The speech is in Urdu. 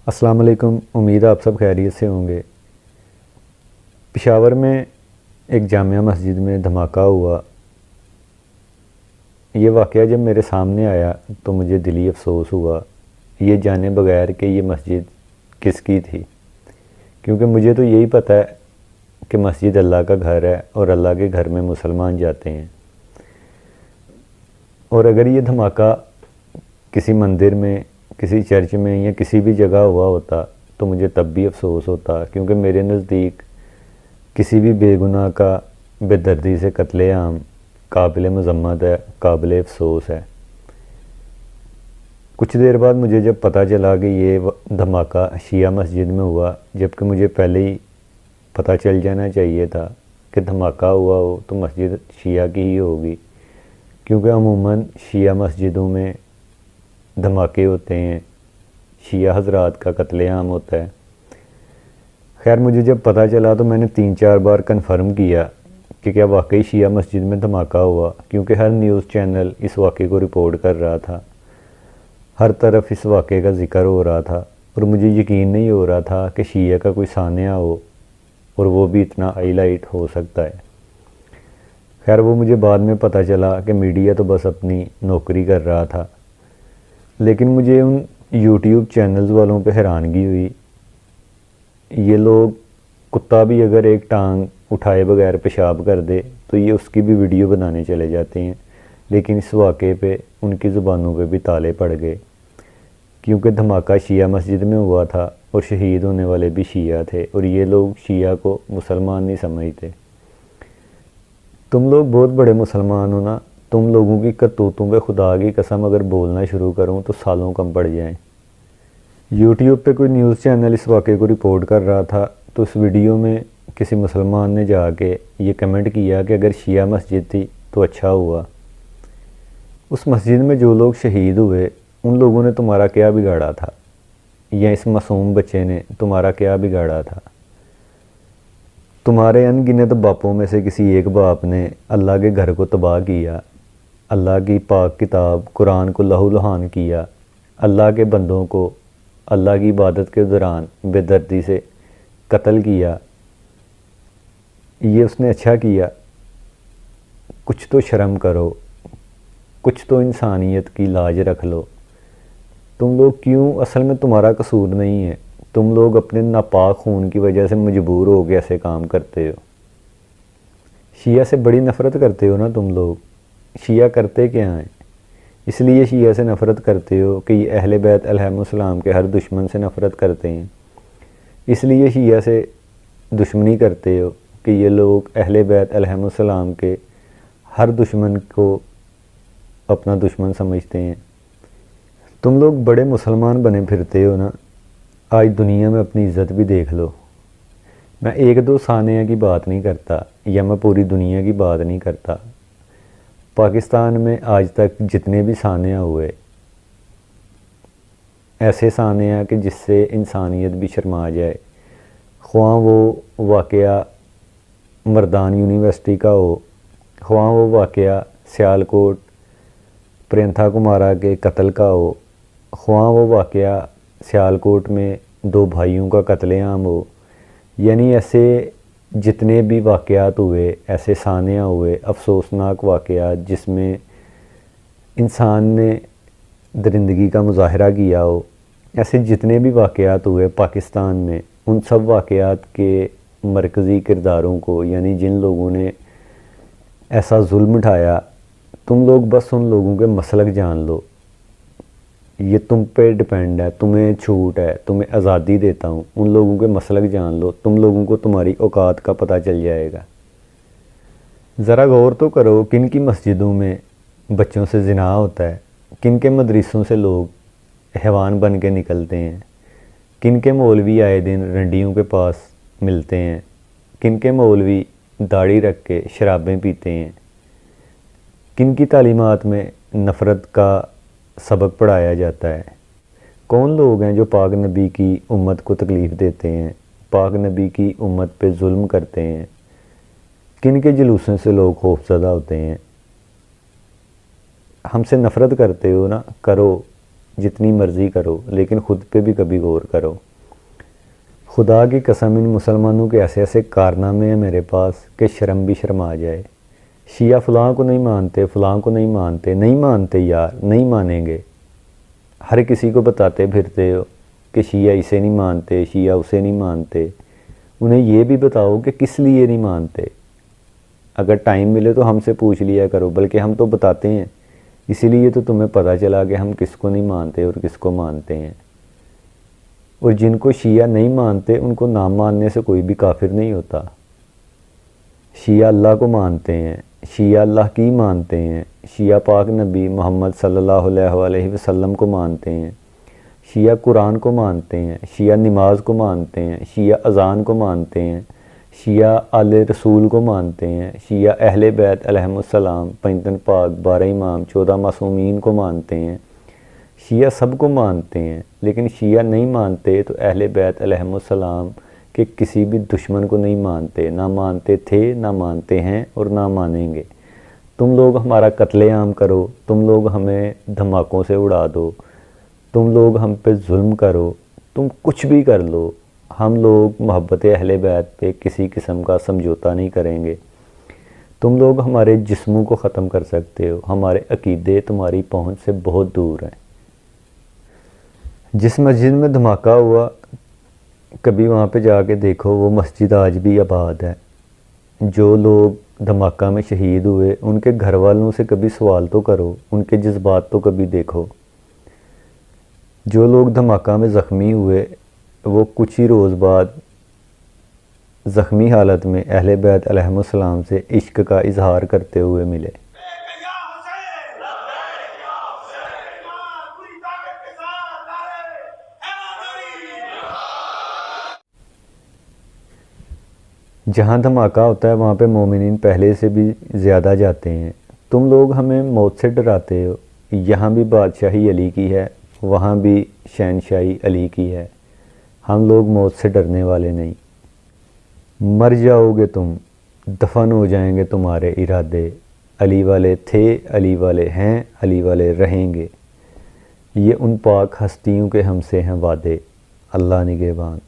السلام علیکم، امید آپ سب خیریت سے ہوں گے۔ پشاور میں ایک جامعہ مسجد میں دھماکہ ہوا۔ یہ واقعہ جب میرے سامنے آیا تو مجھے دلی افسوس ہوا، یہ جانے بغیر کہ یہ مسجد کس کی تھی، کیونکہ مجھے تو یہی پتہ ہے کہ مسجد اللہ کا گھر ہے اور اللہ کے گھر میں مسلمان جاتے ہیں، اور اگر یہ دھماکہ کسی مندر میں، کسی چرچ میں یا کسی بھی جگہ ہوا ہوتا تو مجھے تب بھی افسوس ہوتا، کیونکہ میرے نزدیک کسی بھی بے گناہ کا بے دردی سے قتل عام قابل مذمت ہے، قابل افسوس ہے۔ کچھ دیر بعد مجھے جب پتہ چلا کہ یہ دھماکہ شیعہ مسجد میں ہوا، جبکہ مجھے پہلے ہی پتہ چل جانا چاہیے تھا کہ دھماکہ ہوا ہو تو مسجد شیعہ کی ہی ہوگی، کیونکہ عموماً شیعہ مسجدوں میں دھماکے ہوتے ہیں، شیعہ حضرات کا قتل عام ہوتا ہے۔ خیر، مجھے جب پتہ چلا تو میں نے 3-4 بار کنفرم کیا کہ کیا واقعی شیعہ مسجد میں دھماکہ ہوا، کیونکہ ہر نیوز چینل اس واقعے کو رپورٹ کر رہا تھا، ہر طرف اس واقعے کا ذکر ہو رہا تھا، اور مجھے یقین نہیں ہو رہا تھا کہ شیعہ کا کوئی سانحہ ہو اور وہ بھی اتنا ہائی لائٹ ہو سکتا ہے۔ خیر، وہ مجھے بعد میں پتہ چلا کہ میڈیا تو بس اپنی نوکری کر رہا تھا، لیکن مجھے ان یوٹیوب چینلز والوں پہ حیرانگی ہوئی۔ یہ لوگ، کتا بھی اگر ایک ٹانگ اٹھائے بغیر پیشاب کر دے تو یہ اس کی بھی ویڈیو بنانے چلے جاتے ہیں، لیکن اس واقعے پہ ان کی زبانوں پہ بھی تالے پڑ گئے، کیونکہ دھماکہ شیعہ مسجد میں ہوا تھا اور شہید ہونے والے بھی شیعہ تھے، اور یہ لوگ شیعہ کو مسلمان نہیں سمجھتے۔ تم لوگ بہت بڑے مسلمان ہو نا، تم لوگوں کی کرتوتوں پہ خدا کی قسم اگر بولنا شروع کروں تو سالوں کم پڑ جائیں۔ یوٹیوب پہ کوئی نیوز چینل اس واقعے کو رپورٹ کر رہا تھا تو اس ویڈیو میں کسی مسلمان نے جا کے یہ کمنٹ کیا کہ اگر شیعہ مسجد تھی تو اچھا ہوا۔ اس مسجد میں جو لوگ شہید ہوئے ان لوگوں نے تمہارا کیا بگاڑا تھا، یا اس معصوم بچے نے تمہارا کیا بگاڑا تھا؟ تمہارے ان گنت باپوں میں سے کسی ایک باپ نے اللہ کے گھر کو تباہ کیا، اللہ کی پاک کتاب قرآن کو لہو لہان کیا، اللہ کے بندوں کو اللہ کی عبادت کے دوران بے دردی سے قتل کیا۔ یہ اس نے اچھا کیا؟ کچھ تو شرم کرو، کچھ تو انسانیت کی لاج رکھ لو۔ تم لوگ کیوں، اصل میں تمہارا قصور نہیں ہے، تم لوگ اپنے ناپاک خون کی وجہ سے مجبور ہو کے ایسے کام کرتے ہو۔ شیعہ سے بڑی نفرت کرتے ہو نا تم لوگ۔ شیعہ کرتے کیا ہیں؟ اس لیے شیعہ سے نفرت کرتے ہو کہ یہ اہل بیت علیہم السلام کے ہر دشمن سے نفرت کرتے ہیں۔ اس لیے شیعہ سے دشمنی کرتے ہو کہ یہ لوگ اہل بیت علیہم السلام کے ہر دشمن کو اپنا دشمن سمجھتے ہیں۔ تم لوگ بڑے مسلمان بنے پھرتے ہو نا، آج دنیا میں اپنی عزت بھی دیکھ لو۔ میں 1-2 سانحہ کی بات نہیں کرتا، یا میں پوری دنیا کی بات نہیں کرتا۔ پاکستان میں آج تک جتنے بھی سانحہ ہوئے، ایسے سانحہ کہ جس سے انسانیت بھی شرما جائے، خواہ وہ واقعہ مردان یونیورسٹی کا ہو، خواہ وہ واقعہ سیالکوٹ پرینتھا کمارا کے قتل کا ہو، خواہ وہ واقعہ سیالکوٹ میں 2 بھائیوں کا قتل عام ہو، یعنی ایسے جتنے بھی واقعات ہوئے، ایسے سانحہ ہوئے، افسوسناک واقعات جس میں انسان نے درندگی کا مظاہرہ کیا ہو، ایسے جتنے بھی واقعات ہوئے پاکستان میں، ان سب واقعات کے مرکزی کرداروں کو، یعنی جن لوگوں نے ایسا ظلم اٹھایا، تم لوگ بس ان لوگوں کے مسلک جان لو۔ یہ تم پہ ڈپینڈ ہے، تمہیں چھوٹ ہے، تمہیں آزادی دیتا ہوں، ان لوگوں کے مسلک جان لو، تم لوگوں کو تمہاری اوقات کا پتہ چل جائے گا۔ ذرا غور تو کرو، کن کی مسجدوں میں بچوں سے زنا ہوتا ہے، کن کے مدرسوں سے لوگ حیوان بن کے نکلتے ہیں، کن کے مولوی آئے دن رنڈیوں کے پاس ملتے ہیں، کن کے مولوی داڑھی رکھ کے شرابیں پیتے ہیں، کن کی تعلیمات میں نفرت کا سبق پڑھایا جاتا ہے۔ کون لوگ ہیں جو پاک نبی کی امت کو تکلیف دیتے ہیں، پاک نبی کی امت پہ ظلم کرتے ہیں، کن کے جلوسوں سے لوگ خوف زدہ ہوتے ہیں؟ ہم سے نفرت کرتے ہو نا، کرو جتنی مرضی کرو، لیکن خود پہ بھی کبھی غور کرو۔ خدا کی قسم ان مسلمانوں کے ایسے ایسے کارنامے ہیں میرے پاس کہ شرم بھی شرم آ جائے۔ شیعہ فلاں کو نہیں مانتے، فلاں کو نہیں مانتے، نہیں مانتے یار، نہیں مانیں گے۔ ہر کسی کو بتاتے پھرتے ہو کہ شیعہ اسے نہیں مانتے، شیعہ اسے نہیں مانتے۔ انہیں یہ بھی بتاؤ کہ کس لیے نہیں مانتے۔ اگر ٹائم ملے تو ہم سے پوچھ لیا کرو، بلکہ ہم تو بتاتے ہیں، اسی لیے تو تمہیں پتہ چلا کہ ہم کس کو نہیں مانتے اور کس کو مانتے ہیں۔ اور جن کو شیعہ نہیں مانتے ان کو نہ ماننے سے کوئی بھی کافر نہیں ہوتا۔ شیعہ اللہ کو مانتے ہیں، شیعہ اللہ کی مانتے ہیں، شیعہ پاک نبی محمد صلی اللہ علیہ وسلم کو مانتے ہیں، شیعہ قرآن کو مانتے ہیں، شیعہ نماز کو مانتے ہیں، شیعہ اذان کو مانتے ہیں، شیعہ آل رسول کو مانتے ہیں، شیعہ اہل بیت علیہم السلام، پنجتن پاک، 12 امام، 14 معصومین کو مانتے ہیں۔ شیعہ سب کو مانتے ہیں، لیکن شیعہ نہیں مانتے تو اہل بیت علیہم السلام کہ کسی بھی دشمن کو نہیں مانتے، نہ مانتے تھے، نہ مانتے ہیں اور نہ مانیں گے۔ تم لوگ ہمارا قتل عام کرو، تم لوگ ہمیں دھماکوں سے اڑا دو، تم لوگ ہم پہ ظلم کرو، تم کچھ بھی کر لو، ہم لوگ محبت اہل بیت پہ کسی قسم کا سمجھوتا نہیں کریں گے۔ تم لوگ ہمارے جسموں کو ختم کر سکتے ہو، ہمارے عقیدے تمہاری پہنچ سے بہت دور ہیں۔ جس مسجد میں دھماکہ ہوا کبھی وہاں پہ جا کے دیکھو، وہ مسجد آج بھی آباد ہے۔ جو لوگ دھماکہ میں شہید ہوئے ان کے گھر والوں سے کبھی سوال تو کرو، ان کے جذبات تو کبھی دیکھو۔ جو لوگ دھماکہ میں زخمی ہوئے وہ کچھ ہی روز بعد زخمی حالت میں اہل بیت علیہم السلام سے عشق کا اظہار کرتے ہوئے ملے۔ جہاں دھماکہ ہوتا ہے وہاں پہ مومنین پہلے سے بھی زیادہ جاتے ہیں۔ تم لوگ ہمیں موت سے ڈراتے ہو، یہاں بھی بادشاہی علی کی ہے، وہاں بھی شہنشاہی علی کی ہے۔ ہم لوگ موت سے ڈرنے والے نہیں۔ مر جاؤ گے تم، دفن ہو جائیں گے تمہارے ارادے۔ علی والے تھے، علی والے ہیں، علی والے رہیں گے۔ یہ ان پاک ہستیوں کے ہم سے ہیں وعدے۔ اللہ نگہبان۔